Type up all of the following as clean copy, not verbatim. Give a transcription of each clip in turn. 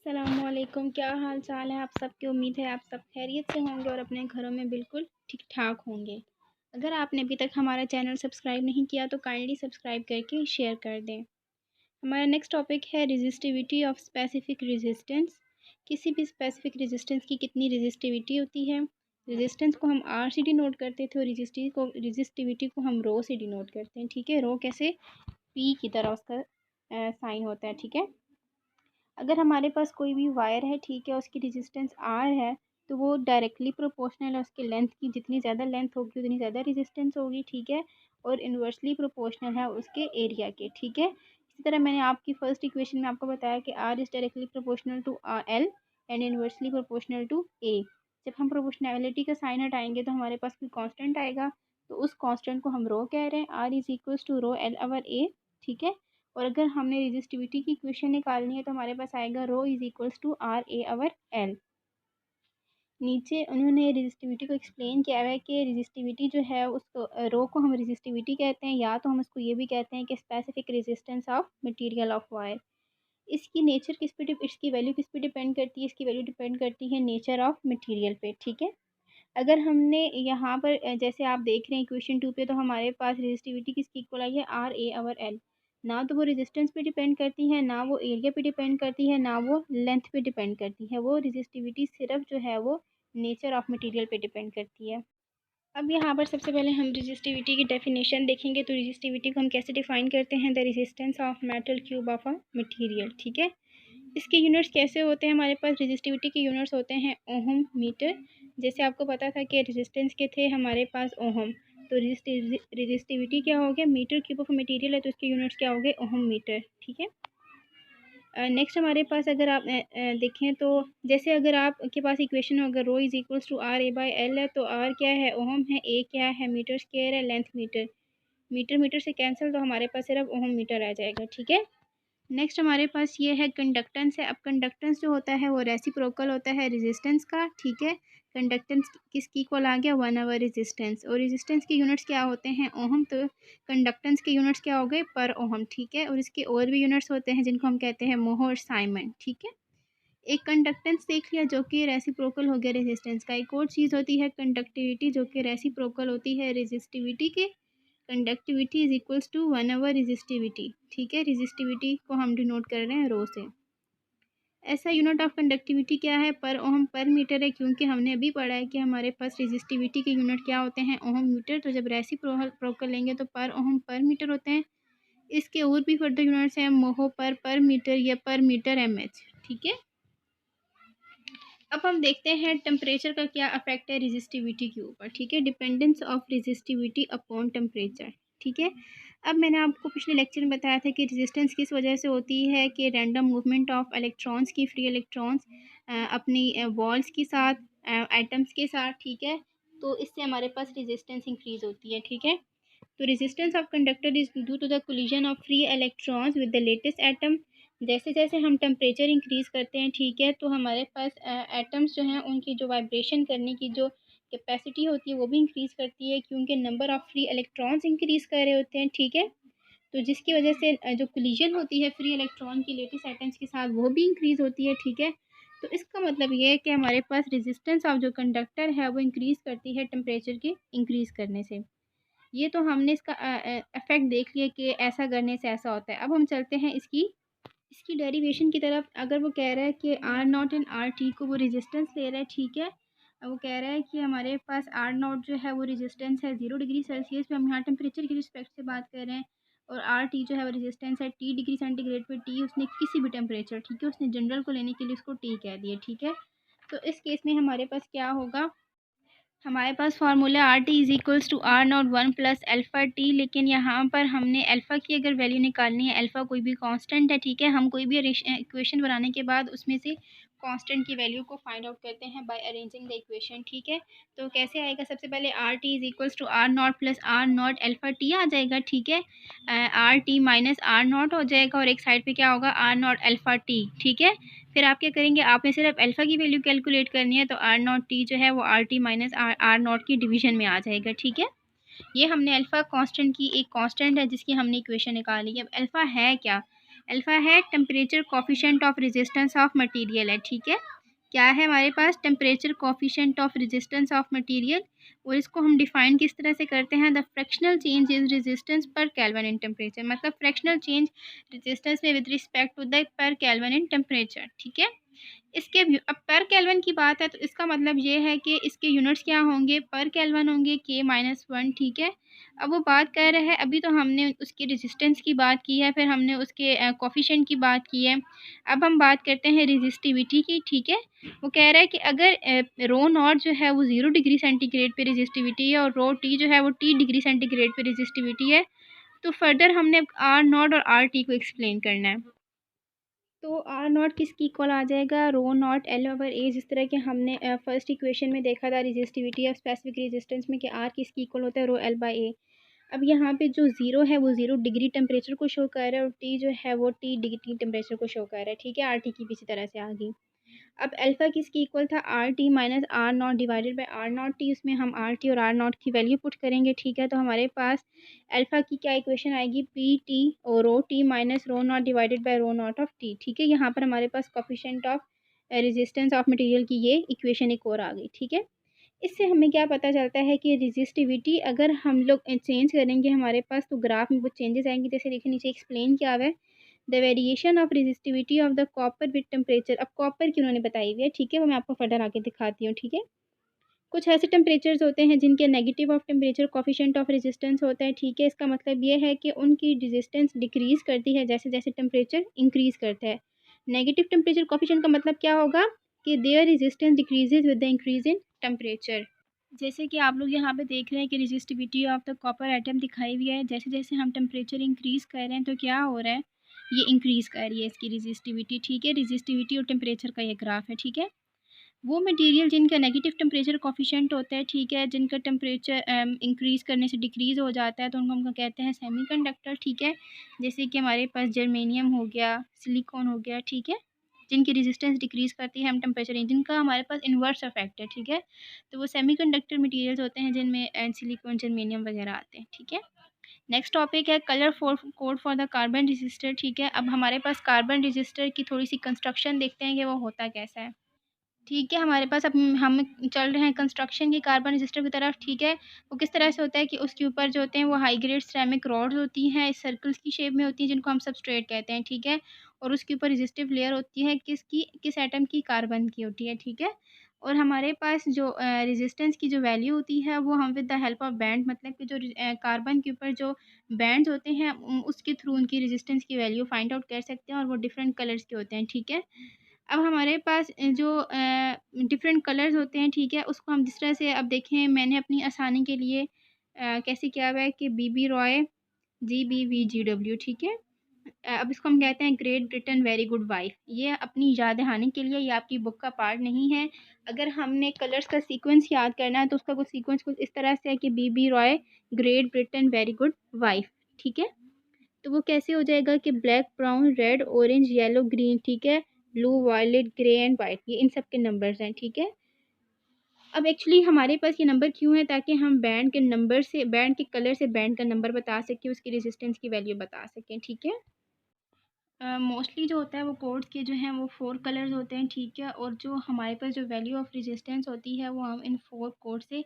अस्सलामुअलैकुम। क्या हाल चाल है आप सबकी। उम्मीद है आप सब खैरियत से होंगे और अपने घरों में बिल्कुल ठीक ठाक होंगे। अगर आपने अभी तक हमारा चैनल सब्सक्राइब नहीं किया तो काइंडली सब्सक्राइब करके शेयर कर दें। हमारा नेक्स्ट टॉपिक है रेजिस्टिविटी ऑफ स्पेसिफिक रेजिस्टेंस। किसी भी स्पेसिफिक रेजिस्टेंस की कितनी रेजिस्टिविटी होती है। रेजिस्टेंस को हम आर से डिनोट करते थे और रेजिस्टिविटी को हम रो से डिनोट करते हैं। ठीक है, रो कैसे, पी की तरह उसका साइन होता है। ठीक है, अगर हमारे पास कोई भी वायर है, ठीक है, उसकी रेजिस्टेंस आर है, तो वो डायरेक्टली प्रोपोर्शनल है उसके लेंथ की। जितनी ज़्यादा लेंथ होगी उतनी ज़्यादा रेजिस्टेंस होगी। ठीक है, और इन्वर्सली प्रोपोर्शनल है उसके एरिया के। ठीक है, इसी तरह मैंने आपकी फर्स्ट इक्वेशन में आपको बताया कि R is directly proportional to L and inversely proportional to A. जब हम प्रोपोर्शनैलिटी का साइन हटाएंगे तो हमारे पास कोई कांस्टेंट आएगा, तो उस कांस्टेंट को हम रो कह रहे हैं। R is equals to rho L over A. ठीक है, और अगर हमने रेजिस्टिविटी की इक्वेशन निकालनी है तो हमारे पास आएगा rho is equals to R A over L. नीचे उन्होंने रेजिस्टिविटी को एक्सप्लेन किया है कि रेजिस्टिविटी जो है उसको रो को हम रेजिस्टिविटी कहते हैं, या तो हम उसको ये भी कहते हैं कि specific resistance of material of wire. इसकी नेचर किस पे इसकी वैल्यू किस पे डिपेंड करती है। इसकी वैल्यू डिपेंड करती है नेचर ऑफ मटेरियल पे। ठीक है, अगर हमने यहाँ पर जैसे आप देख रहे हैं इक्वेशन 2 पे, तो हमारे पास रेजिस्टिविटी किसकी इक्वल आई है, आर ए अवर एल। ना तो वो रेजिस्टेंस पे डिपेंड करती है, ना वो एरिया पे डिपेंड करती है, ना वो लेंथ पे डिपेंड करती है। वो रेजिस्टिविटी सिर्फ जो है वो नेचर ऑफ मटेरियल पे डिपेंड करती है। अब यहाँ पर सबसे पहले हम रेजिस्टिविटी की डेफिनेशन देखेंगे। तो रेजिस्टिविटी को हम कैसे डिफाइन करते हैं, the resistance of metal cube of a material. ठीक है, इसके यूनिट्स कैसे होते हैं, हमारे पास रेजिस्टिविटी के यूनिट्स होते हैं ओहम मीटर। जैसे आपको पता था कि रेजिस्टेंस के थे हमारे पास ओहम, तो रेजिस्टिविटी क्या हो गया, मीटर क्यूब ऑफ मटेरियल है तो इसके यूनिट्स क्या हो गए, ओहम मीटर। ठीक है, नेक्स्ट हमारे पास अगर आप देखें तो जैसे अगर आपके पास इक्वेशन हो, अगर rho is equals to R A by L है, तो आर क्या है, ओहम है, ए क्या है, मीटर स्क्वायर है, लेंथ मीटर। मीटर मीटर से कैंसिल, तो हमारे पास सिर्फ ओहम मीटर आ जाएगा। ठीक है, नेक्स्ट हमारे पास ये है कंडक्टेंस है। अब कंडक्टेंस जो होता है वो रेसिप्रोकल होता है रेजिस्टेंस का। ठीक है, कंडक्टेंस किसकी इक्वल आ गया, 1 आवर रेजिस्टेंस। और रेजिस्टेंस के यूनिट्स क्या होते हैं, ओहम, तो कंडक्टेंस के यूनिट्स क्या हो गए, पर ओहम। ठीक है, और इसके और भी यूनिट्स होते हैं जिनको हम कहते हैं मोह और साइमन। ठीक है, एक कंडक्टेंस देख लिया जो कि रेसिप्रोकल हो गया रेजिस्टेंस का। एक और चीज़ होती है कंडक्टिविटी जो कि रेसिप्रोकल होती है रेजिस्टिविटी के। Conductivity is equals to 1 over resistivity. ठीक है, रेजिस्टिविटी को हम डिनोट कर रहे हैं रो से। ऐसा यूनिट ऑफ कंडक्टिविटी क्या है, पर ओहम पर मीटर है, क्योंकि हमने अभी पढ़ा है कि हमारे पास रेजिस्टिविटी के यूनिट क्या होते हैं, ओहम मीटर। तो जब रेसिप्रोकल लेंगे तो पर ओहम पर मीटर होते हैं। इसके और भी फर्दर यूनिट्स हैं, मोहो पर मीटर या पर मीटर एम एच। ठीक है, अब हम देखते हैं टेम्परेचर का क्या अफेक्ट है रेजिस्टिविटी के ऊपर। ठीक है, dependence of resistivity upon temperature. ठीक है, अब मैंने आपको पिछले लेक्चर में बताया था कि रेजिस्टेंस किस वजह से होती है, कि रैंडम मूवमेंट ऑफ इलेक्ट्रॉन्स की, फ्री इलेक्ट्रॉन्स अपनी वॉल्स के साथ, एटम्स के साथ। ठीक है, तो इससे हमारे पास रेजिस्टेंस इंक्रीज होती है। ठीक है, तो resistance of conductor is due to the collision of free electrons with the latest atom. जैसे जैसे हम टेम्परेचर इंक्रीज़ करते हैं, ठीक है, तो हमारे पास एटम्स जो हैं उनकी जो वाइब्रेशन करने की जो कैपेसिटी होती है वो भी इंक्रीज़ करती है, क्योंकि number of free electrons increase कर रहे होते हैं। ठीक है, तो जिसकी वजह से जो कोलिजन होती है फ्री इलेक्ट्रॉन की लेटेस्ट एटम्स के साथ वो भी इंक्रीज़ होती है। ठीक है, तो इसका मतलब ये है कि हमारे पास रेजिस्टेंस ऑफ जो कंडक्टर है वो इंक्रीज़ करती है टेम्परेचर के इंक्रीज़ करने से। ये तो हमने इसका इफ़ेक्ट देख लिया कि ऐसा करने से ऐसा होता है। अब हम चलते हैं इसकी इसकी डेरिवेशन की तरफ। अगर वो कह रहा है कि R not and R T को वो रेजिस्टेंस ले रहा है। ठीक है, अब वो कह रहा है कि हमारे पास आर नॉट जो है वो रेजिस्टेंस है 0 डिग्री सेल्सियस पे, हम यहाँ टेम्परेचर की रिस्पेक्ट से बात कर रहे हैं। और आर टी जो है वो रेजिस्टेंस है टी डिग्री सेंटीग्रेड पे। टी उसने किसी भी टेम्परेचर, ठीक है, उसने जनरल को लेने के लिए उसको टी कह दिया। ठीक है, तो इस केस में हमारे पास क्या होगा, हमारे पास formula R T is equals to R naught 1 plus alpha T. लेकिन यहाँ पर हमने अल्फ़ा की अगर वैल्यू निकालनी है, अल्फ़ा कोई भी कांस्टेंट है। ठीक है, हम कोई भी इक्वेशन बनाने के बाद उसमें से कांस्टेंट की वैल्यू को फाइंड आउट करते हैं बाय अरेंजिंग द इक्वेशन। ठीक है, तो कैसे आएगा, सबसे पहले R T is equals to R naught plus R naught alpha T आ जाएगा। ठीक है, R T minus R naught हो जाएगा और एक साइड पे क्या होगा, आर नॉट अल्फ़ा टी। ठीक है, फिर आप क्या करेंगे, आपने सिर्फ अल्फ़ा की वैल्यू कैलकुलेट करनी है, तो आर नॉट टी जो है वो R T minus R not की डिवीजन में आ जाएगा। ठीक है, ये हमने अल्फ़ा कांस्टेंट की एक कांस्टेंट है जिसकी हमने इक्वेशन निकाली है। अब अल्फ़ा है क्या, अल्फ़ा है temperature coefficient of resistance of material है, ठीक है। क्या है हमारे पास? Temperature coefficient of resistance of material, और इसको हम डिफाइन किस तरह से करते हैं? The fractional change in resistance per kelvin in temperature, मतलब फ्रैक्शनल चेंज रेजिस्टेंस में with respect to the per kelvin in temperature, ठीक है। इसके अब पर केल्विन की बात है तो इसका मतलब ये है कि इसके यूनिट्स क्या होंगे? पर केल्विन होंगे, K-1, ठीक है। अब वो बात कर रहा है, अभी तो हमने उसकी रेजिस्टेंस की बात की है, फिर हमने उसके कोफिशिएंट की बात की है। अब हम बात करते हैं रेजिस्टिविटी की, ठीक है। वो कह रहा है कि अगर रो नॉट जो है वो 0 डिग्री सेंटीग्रेड पे रेजिस्टिविटी है और रो टी जो है वो T डिग्री सेंटीग्रेड पे रेजिस्टिविटी है, तो फर्दर हमने आर नॉट और आर टी को एक्सप्लेन करना है। तो आर नॉट किसकी इक्वल आ जाएगा? रो नॉट एल ओवर ए, जिस तरह के हमने फर्स्ट इक्वेशन में देखा था रेजिस्टिविटी ऑफ स्पेसिफिक रेजिस्टेंस में कि आर किसकी इक्वल होता है? रो एल बाई ए। अब यहाँ पे जो ज़ीरो है वो 0 डिग्री टेम्परेचर को शो कर रहा है और टी जो है वो T डिग्री टेम्परेचर को शो कर रहा है, ठीक है। आर टी की भी इसी तरह से आ गई। अब अल्फ़ा किसकी इक्वल था? R T minus R not divided by R not T, उसमें हम आर टी और आर नॉट की वैल्यू पुट करेंगे, ठीक है। तो हमारे पास अल्फ़ा की क्या इक्वेशन आएगी? पी टी और rho T minus rho naught divided by rho naught of T, ठीक है। यहाँ पर हमारे पास coefficient of resistance of material की ये इक्वेशन एक और आ गई, ठीक है। इससे हमें क्या पता चलता है कि रेजिस्टिविटी अगर हम लोग चेंज करेंगे हमारे पास तो ग्राफ में वो चेंजेस आएंगे। जैसे देखिए नीचे एक्सप्लेन किया हुआ है, the variation of resistivity of the copper with temperature. अब कॉपर की उन्होंने बताई हुई है, ठीक है, वो मैं आपको फर्दर आके दिखाती हूँ, ठीक है। कुछ ऐसे टेम्परेचर्स होते हैं जिनके negative of temperature coefficient of resistance होता है, ठीक है। इसका मतलब ये है कि उनकी रेजिस्टेंस डिक्रीज़ करती है जैसे जैसे टेम्परेचर इंक्रीज़ करता है। नेगेटिव टेम्परेचर कोफिशिएंट का मतलब क्या होगा? कि there resistance decreases with the increase in temperature. जैसे कि आप लोग यहाँ पे देख रहे हैं कि resistivity of the copper atom दिखाई हुई है। जैसे जैसे हम टेम्परेचर इंक्रीज़ कर रहे हैं तो क्या हो रहा है? ये इंक्रीज़ कर रही है इसकी रेजिस्टिविटी, ठीक है। रेजिस्टिविटी और टेम्परेचर का ये ग्राफ है, ठीक है। वो मटेरियल जिनका नेगेटिव टेम्परेचर कोफिशिएंट होता है, ठीक है, जिनका टेम्परेचर इंक्रीज़ करने से डिक्रीज़ हो जाता है तो उनको हम कहते हैं सेमीकंडक्टर, ठीक है। जैसे कि हमारे पास जर्मेनियम हो गया, सिलिकॉन हो गया, ठीक है, जिनकी रेजिस्टेंस डिक्रीज़ करती है हम टेम्परेचर, जिनका हमारे पास इन्वर्स इफेक्ट है, ठीक है। तो वो सेमीकंडक्टर मटेरियल्स होते हैं जिनमें सिलिकॉन, जर्मेनियम वगैरह आते हैं, ठीक है। नेक्स्ट टॉपिक है colour for code for the carbon register, ठीक है। अब हमारे पास कार्बन रजिस्टर की थोड़ी सी कंस्ट्रक्शन देखते हैं कि वो होता कैसा है, ठीक है। हमारे पास अब हम चल रहे हैं कंस्ट्रक्शन की कार्बन रजिस्टर की तरफ, ठीक है। वो किस तरह से होता है कि उसके ऊपर जो होते हैं वो हाई ग्रेड सिरेमिक रॉड्स होती हैं, सर्कल्स की शेप में होती हैं जिनको हम सबस्ट्रेट कहते हैं, ठीक है। और उसके ऊपर रेजिस्टिव लेयर होती है किस एटम की? कार्बन की होती है, ठीक है। और हमारे पास जो रेजिस्टेंस की जो वैल्यू होती है वो हम with the help of band, मतलब कि जो कार्बन के ऊपर जो बैंड्स होते हैं उसके थ्रू उनकी रेजिस्टेंस की वैल्यू फाइंड आउट कर सकते हैं और वो डिफरेंट कलर्स के होते हैं, ठीक है। अब हमारे पास जो डिफरेंट कलर्स होते हैं, ठीक है, उसको हम जिस तरह से अब देखें, मैंने अपनी आसानी के लिए कैसे किया हुआ है कि BB रॉय GBVGW, ठीक है। अब इसको हम कहते हैं great Britain very good wife. ये अपनी याद दहानी के लिए, ये आपकी बुक का पार्ट नहीं है। अगर हमने कलर्स का सीक्वेंस याद करना है तो उसका कुछ सीक्वेंस कुछ इस तरह से है कि BB Roy Great Britain very good wife, ठीक है। तो वो कैसे हो जाएगा कि black, brown, red, orange, yellow, green, ठीक है, blue, violet, grey and white, ये इन सब के नंबर्स हैं, ठीक है। अब एक्चुअली हमारे पास ये नंबर क्यों है? ताकि हम बैंड के नंबर से, बैंड के कलर से बैंड का नंबर बता सकें, उसकी रेजिस्टेंस की वैल्यू बता सकें, ठीक है। मोस्टली जो होता है वो कोड्स के जो हैं वो 4 कलर्स होते हैं, ठीक है। और जो हमारे पास जो वैल्यू ऑफ रेजिस्टेंस होती है वो हम इन 4 कोड से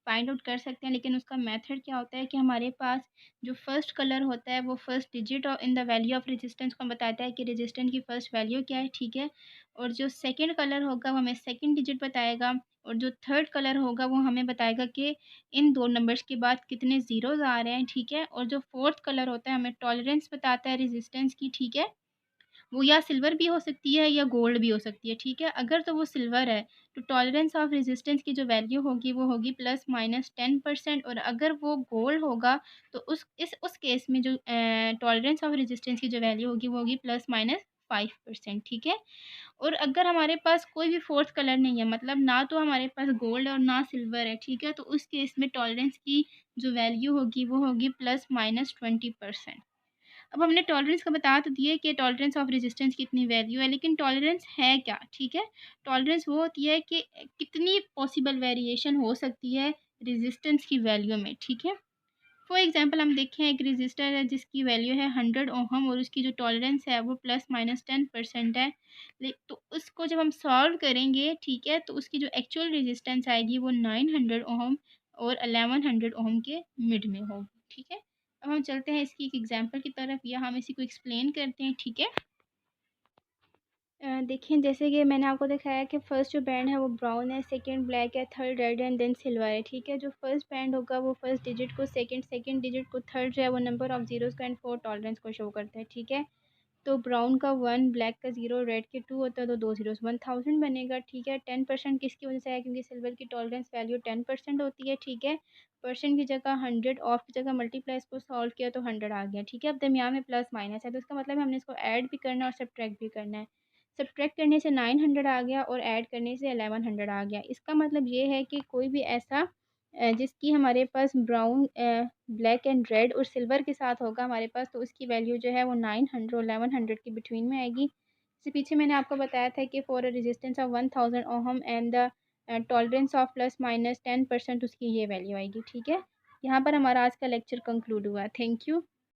फाइंड आउट कर सकते हैं। लेकिन उसका मेथड क्या होता है कि हमारे पास जो फर्स्ट कलर होता है वो फर्स्ट डिजिट और in the value of resistance को बताता है कि रेजिस्टेंस की फ़र्स्ट वैल्यू क्या है, ठीक है। और जो सेकंड कलर होगा वो हमें सेकंड डिजिट बताएगा और जो थर्ड कलर होगा वो हमें बताएगा कि इन 2 नंबर्स के बाद कितने ज़ीरोज़ आ रहे हैं, ठीक है। और जो फोर्थ कलर होता है हमें टॉलरेंस बताता है रेजिस्टेंस की, ठीक है। वो या सिल्वर भी हो सकती है या गोल्ड भी हो सकती है, ठीक है। अगर तो वो सिल्वर है तो टॉलरेंस ऑफ रेजिस्टेंस की जो वैल्यू होगी वो होगी ±10%। और अगर वो गोल्ड होगा तो उस केस में जो टॉलरेंस ऑफ रेजिस्टेंस की जो वैल्यू होगी वो होगी ±5%, ठीक है। और अगर हमारे पास कोई भी फोर्थ कलर नहीं है, मतलब ना तो हमारे पास गोल्ड और ना सिल्वर है, ठीक है, तो उस केस में टॉलरेंस की जो वैल्यू होगी वो होगी ±20%। अब हमने टॉलरेंस का बता तो दिया कि टॉलरेंस ऑफ रेजिस्टेंस की इतनी वैल्यू है, लेकिन टॉलरेंस है क्या, ठीक है। टॉलरेंस वो होती है कि कितनी पॉसिबल वेरिएशन हो सकती है रेजिस्टेंस की वैल्यू में, ठीक है। फॉर एग्जांपल हम देखें एक रेजिस्टर है जिसकी वैल्यू है 100 ओहम और उसकी जो टॉलरेंस है वो ±10% है। तो उसको जब हम सॉल्व करेंगे, ठीक है, तो उसकी जो एक्चुअल रेजिस्टेंस आएगी वो 900 ओहम और 1100 ओहम के मिड में होगी, ठीक है। अब हम चलते हैं इसकी एक एग्जांपल की तरफ या हम इसी को एक्सप्लेन करते हैं, ठीक है। देखिए जैसे कि मैंने आपको दिखाया कि फ़र्स्ट जो बैंड है वो ब्राउन है, सेकंड ब्लैक है, third red and then silver है, ठीक है। जो फर्स्ट बैंड होगा वो फर्स्ट डिजिट को, सेकंड डिजिट को, थर्ड जो है वो नंबर ऑफ ज़ीरोज़ का एंड फोर्थ टॉलरेंस को शो करता है, ठीक है। तो ब्राउन का 1, ब्लैक का 0, रेड के 2 होता है तो 2 ज़ीरोज़ 1000 बनेगा, ठीक है। 10% किसकी वजह से है, क्योंकि सिल्वर की टॉलरेंस वैल्यू 10% होती है, ठीक है। परसेंट की जगह 100, ऑफ की जगह मल्टीप्लाई इसको सॉल्व किया तो 100 आ गया, ठीक है। अब दरमियान में प्लस माइनस है तो इसका मतलब है हमने इसको ऐड भी करना है और सब्ट्रैक्ट भी करना है। सब्ट्रैक्ट करने से 900 आ गया और ऐड करने से 1100 आ गया। इसका मतलब ये है कि कोई भी ऐसा जिसकी हमारे पास ब्राउन, ब्लैक एंड रेड और सिल्वर के साथ होगा हमारे पास, तो उसकी वैल्यू जो है वो 900 और 1100 के बिटवीन में आएगी। इससे पीछे मैंने आपको बताया था कि for a resistance of 1000 ohm and the tolerance of ±10% उसकी ये वैल्यू आएगी, ठीक है। यहाँ पर हमारा आज का लेक्चर कंक्लूड हुआ। Thank you.